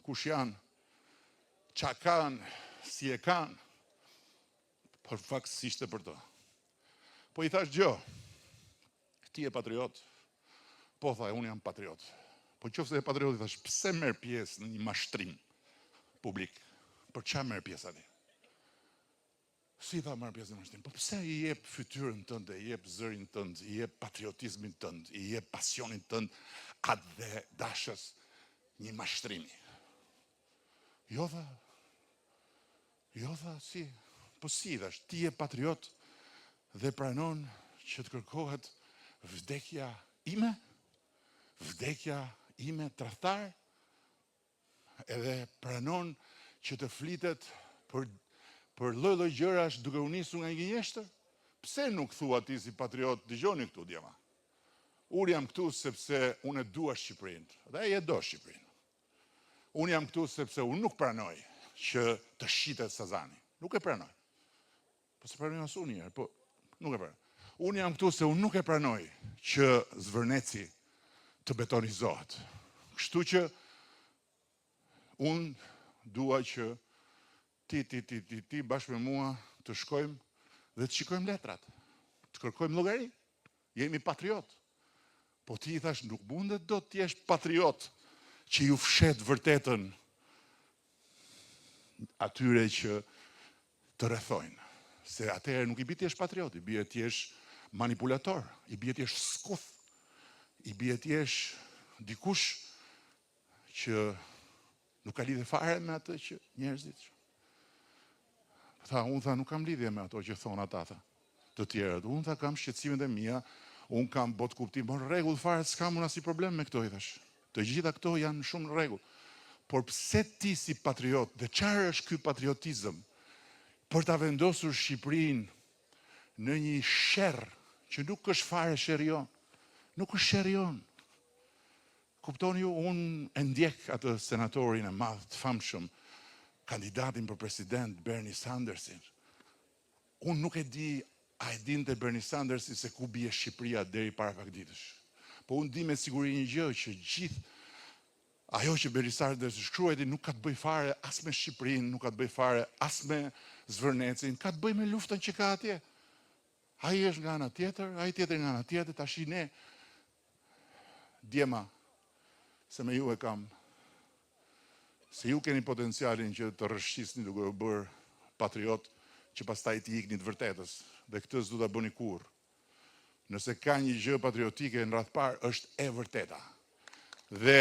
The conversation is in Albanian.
kush janë, qa kanë, si e kanë, për fakt s'ishte për to. Po i thash gjo, ti e patriot, po tha, unë jam patriot. Po qofse e patriot, i thash, pse merr pjesë në një mashtrim publik? Për qa merr pjesë ati? Si tha merr pjesë në mashtrim? Po pse i jep fytyrën tënde, i jep zërin tënd, i jep patriotizmin tënd, i jep pasionin tënd, atë dhe dashës një mashtrimi? Jo tha, si? Po si thash, ti je patriot dhe pranon që të kërkohet vdekja ime tradhtar, edhe pranon që të flitet për lloj-lloj gjërash duke u nisur nga një gënjeshtër? Pse nuk thua ti si patriot, dëgjoni këtu djema. Unë jam këtu sepse unë e dua Shqipërinë, dhe ai e do Shqipërinë. Unë jam këtu sepse unë nuk pranoj që të shitet Sazani. Nuk e pranoj. Po se pranoj as unë njerë, po nuk e pranoj. Unë jam këtu se unë nuk e pranoj që Zvërneci të betonizohet. Kështu që unë dua që ti bashkë me mua të shkojmë dhe të shikojmë letrat. Të kërkojmë llogari. Jemi patriot. Po ti i thash, nuk mundet do të jesh patriot që ju fshet vërtetën atyre që të rrethojnë. Se atëherë nuk i bie ti jesh patriot, i bie ti jesh manipulator, i bie ti jesh skuth, i bie ti jesh dikush që nuk ka lidhje fare me atë që njerëzit. Unë tha, nuk kam lidhje me ato që thonë ata të tjerët. Unë tha, kam shqetësimet e mia, unë kam bot kuptim, por në rregull fare, s'kam unë asnjë problem me këto, i thash. Të gjitha këto janë shumë në rregull. Por pse ti si patriot, dhe çfarë është ky patriotizëm për ta vendosur Shqipërinë në një sherr që nuk është fare sherrion. Nuk është sherrion. Kuptoni ju, unë e ndjek atë senatorin e madh të famshëm, kandidatin për president Bernie Sandersin. Unë nuk e di, a e dinte Bernie Sandersi se ku bie Shqipëria deri para pak ditësh. Po unë di me siguri një gjë, që gjithë ajo që Bernie Sandersi shkruajti nuk ka të bëj fare as me Shqipërinë, nuk ka të bëj fare as me Zvërnecin, ka të bëj me luftën që ka atje. Ai është nga ana tjetër, ai tjetër nga ana tjetër, tash ne djema, se me ju e kam, se ju keni potencialin që të rrëshqisni duke u bërë patriot, që pastaj t'i ikni të vërtetës, dhe këtë s'du ta bëni kurrë. Nëse ka një gjë patriotike në radh parë, është e vërteta. Dhe